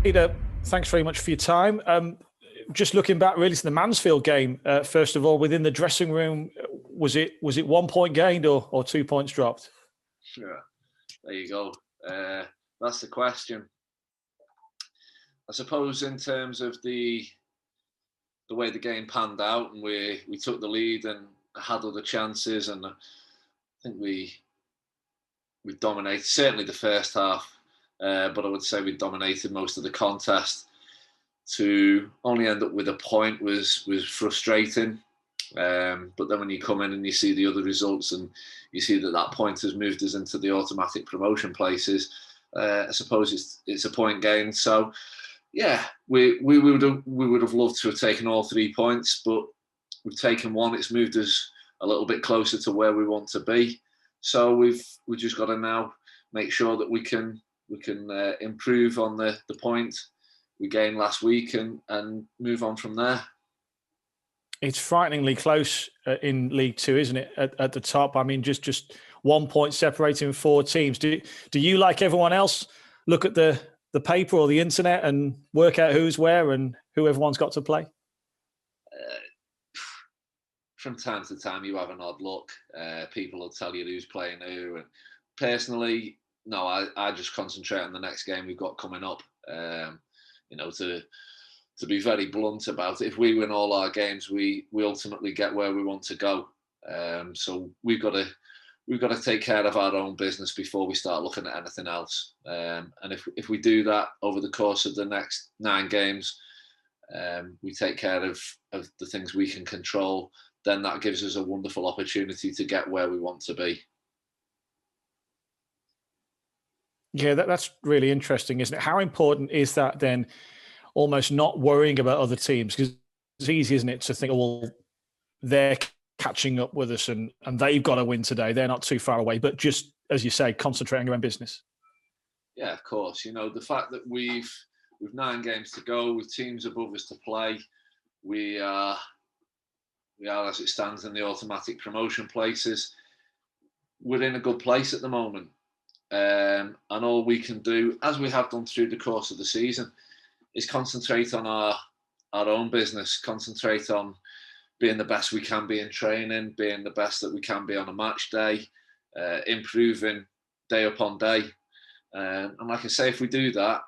Peter, thanks very much for your time. Just looking back really to the Mansfield game, first of all, within the dressing room, was it 1 point gained or 2 points dropped? Sure. There you go. That's the question. I suppose in terms of the way the game panned out, and we took the lead and had other chances, and I think we dominated certainly the first half, but I would say we dominated most of the contest. To only end up with a point was frustrating. But then when you come in and you see the other results and you see that point has moved us into the automatic promotion places, I suppose it's a point gain. So yeah, we would have loved to have taken all 3 points, but we've taken one. It's moved us a little bit closer to where we want to be. So we've just got to now make sure that we can improve on the point we gained last week and move on from there. It's frighteningly close in League Two, isn't it? At the top, I mean, just 1 point separating 4 teams. Do you, like everyone else, look at the paper or the internet and work out who's where and who everyone's got to play? From time to time, you have an odd look. People will tell you who's playing who. And personally, no, I just concentrate on the next game we've got coming up. To be very blunt about it, if we win all our games, we ultimately get where we want to go. So we've got to take care of our own business before we start looking at anything else. And if we do that over the course of the next 9 games, we take care of the things we can control, then that gives us a wonderful opportunity to get where we want to be. Yeah, that's really interesting, isn't it? How important is that then, almost not worrying about other teams? Because it's easy, isn't it, to think, oh, well, they're catching up with us and they've got to win today. They're not too far away. But just, as you say, concentrating on your own business. Yeah, of course. The fact that we've 9 games to go with teams above us to play, we are, as it stands, in the automatic promotion places. We're in a good place at the moment. And all we can do, as we have done through the course of the season, is concentrate on our own business, concentrate on being the best we can be in training, being the best that we can be on a match day, improving day upon day. And like I say, if we do that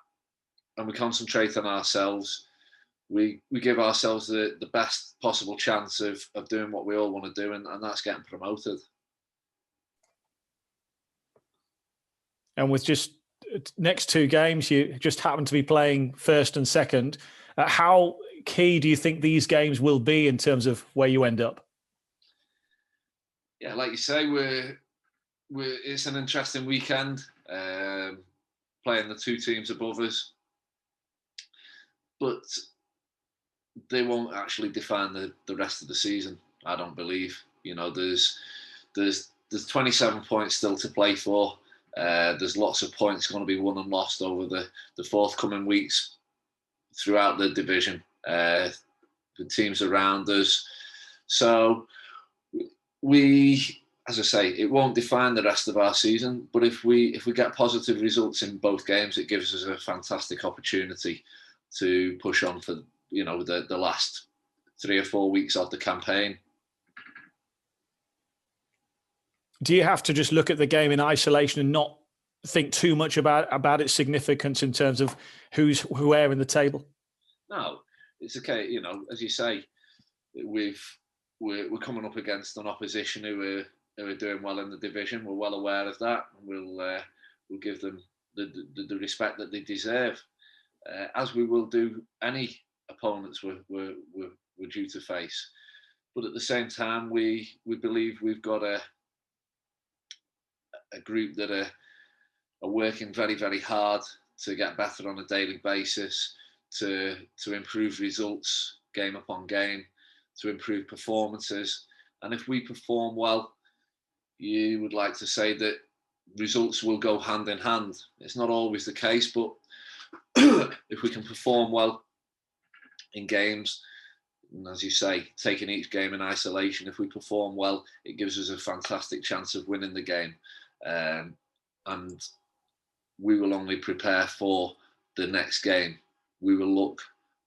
and we concentrate on ourselves, we give ourselves the best possible chance of doing what we all want to do, and that's getting promoted. And with just next 2 games, you just happen to be playing first and second. How key do you think these games will be in terms of where you end up? Yeah, like you say, it's an interesting weekend, playing the 2 teams above us, but they won't actually define the rest of the season, I don't believe. There's 27 points still to play for. There's lots of points going to be won and lost over the forthcoming weeks throughout the division, the teams around us. So as I say, it won't define the rest of our season, but if we get positive results in both games, it gives us a fantastic opportunity to push on for the last 3 or 4 weeks of the campaign. Do you have to just look at the game in isolation and not think too much about its significance in terms of who's where in the table? No, it's okay. As you say, we're coming up against an opposition who are doing well in the division. We're well aware of that, and we'll give them the respect that they deserve, as we will do any opponents we're due to face. But at the same time, we believe we've got a group that are working very, very hard to get better on a daily basis, to improve results game upon game, to improve performances. And if we perform well, you would like to say that results will go hand in hand. It's not always the case, but if we can perform well in games, and as you say, taking each game in isolation, if we perform well, it gives us a fantastic chance of winning the game. And we will only prepare for the next game. we will look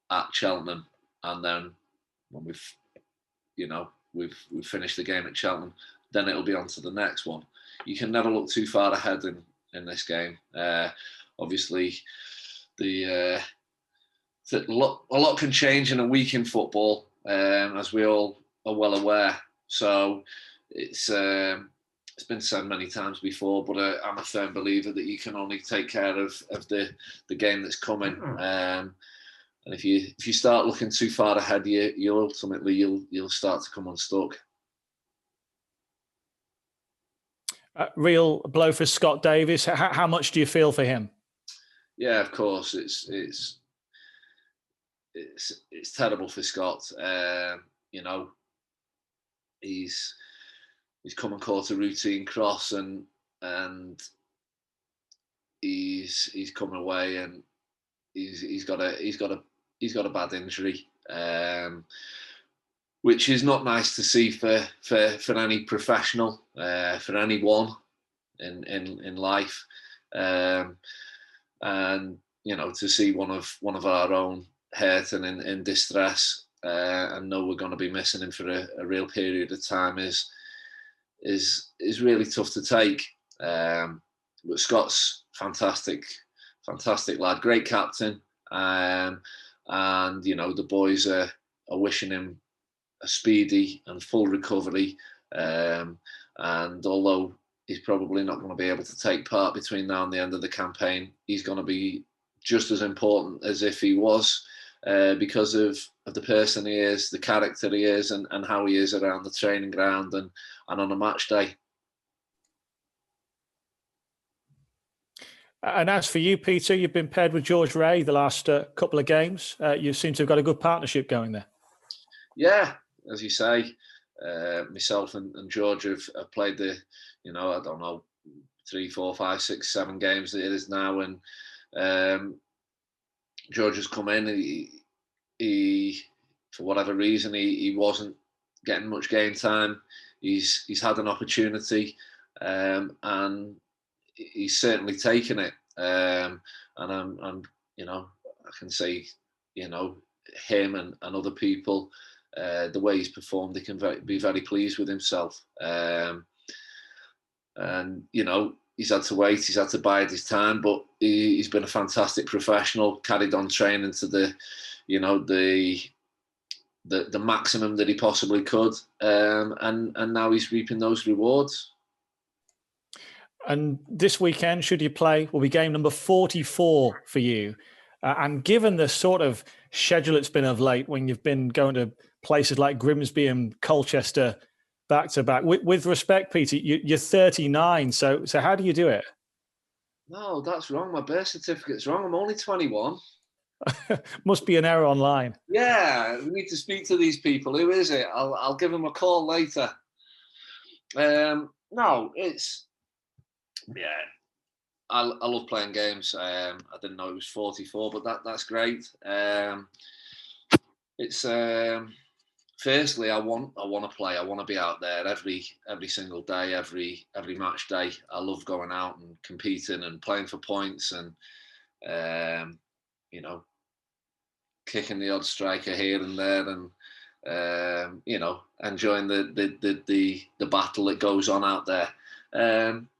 at Cheltenham, and then when we've finished the game at Cheltenham, then it'll be on to the next one. You can never look too far ahead in this game. Obviously, a lot can change in a week in football, as we all are well aware. So it's been said many times before, but I'm a firm believer that you can only take care of the game that's coming. And if you start looking too far ahead, you'll ultimately start to come unstuck. Real blow for Scott Davis. How much do you feel for him? Yeah, of course, it's terrible for Scott. He's come and caught a routine cross, and he's come away, and he's got a bad injury, which is not nice to see for any professional, for anyone in life, and to see one of our own hurt and in distress, and know we're going to be missing him for a real period of time is really tough to take. But Scott's fantastic lad, great captain, and the boys are wishing him a speedy and full recovery. And although he's probably not going to be able to take part between now and the end of the campaign, he's going to be just as important as if he was, because of the person he is, the character he is, and how he is around the training ground and on a match day. And as for you, Peter, you've been paired with George Ray the last couple of games. You seem to have got a good partnership going there. Yeah, as you say, myself and George have played I don't know, 3, 4, 5, 6, 7 games that it is now, and George has come in. He for whatever reason, he wasn't getting much game time. He's had an opportunity, and he's certainly taken it. And I'm I can say, him and other people, the way he's performed, they can be very pleased with himself. And he's had to wait, he's had to bide his time, but he's been a fantastic professional, carried on training to the maximum that he possibly could, and now he's reaping those rewards. And this weekend, should you play, will be game number 44 for you. And given the sort of schedule it's been of late, when you've been going to places like Grimsby and Colchester back to back, with respect, Peter, you're 39. So how do you do it? No, that's wrong. My birth certificate's wrong. I'm only 21. Must be an error online. Yeah, we need to speak to these people. Who is it? I'll give them a call later. No, it's I love playing games. I didn't know it was 44, but that's great. It's firstly, I want to play. I want to be out there every single day, every match day. I love going out and competing and playing for points, and kicking the odd striker here and there, and enjoying the battle that goes on out there.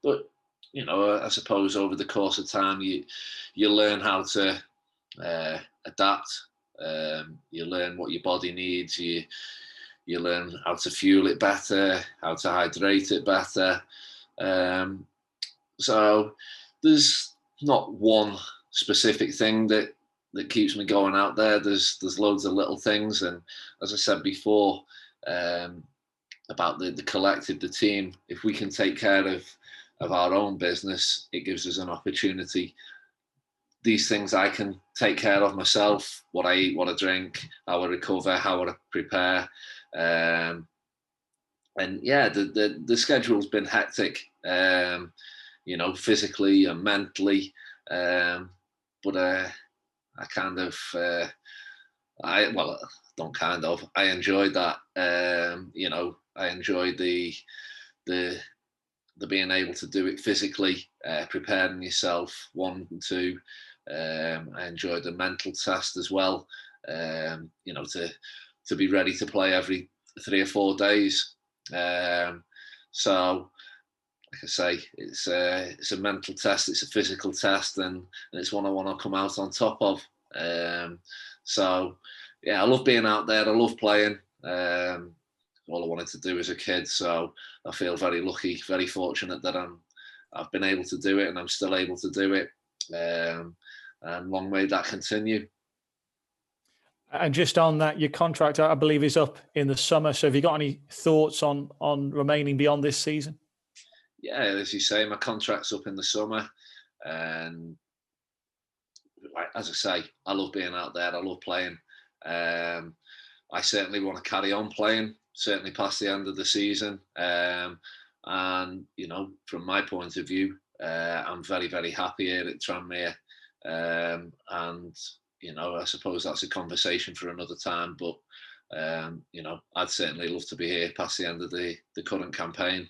But I suppose over the course of time, you learn how to adapt. You learn what your body needs. You learn how to fuel it better, how to hydrate it better. So there's not one specific thing that keeps me going out there. There's loads of little things, and as I said before, about the collective, the team. If we can take care of our own business, it gives us an opportunity. These things I can take care of myself: what I eat, what I drink, how I recover, how I prepare. And yeah, the schedule's been hectic, physically and mentally. But I kind of, I enjoyed that. I enjoyed the the being able to do it physically, preparing yourself, 1 and 2. I enjoyed the mental test as well. You know, to be ready to play every 3 or 4 days. So, like I say, it's a mental test, it's a physical test, and it's one I want to come out on top of. So, yeah, I love being out there. I love playing. All I wanted to do as a kid. So I feel very lucky, very fortunate that I've been able to do it, and I'm still able to do it. And long may that continue. And just on that, your contract, I believe, is up in the summer. So have you got any thoughts on remaining beyond this season? Yeah, as you say, my contract's up in the summer, and as I say, I love being out there. I love playing. I certainly want to carry on playing, certainly past the end of the season. And you know, from my point of view, I'm very, very happy here at Tranmere. And you know, I suppose that's a conversation for another time. But you know, I'd certainly love to be here past the end of the current campaign.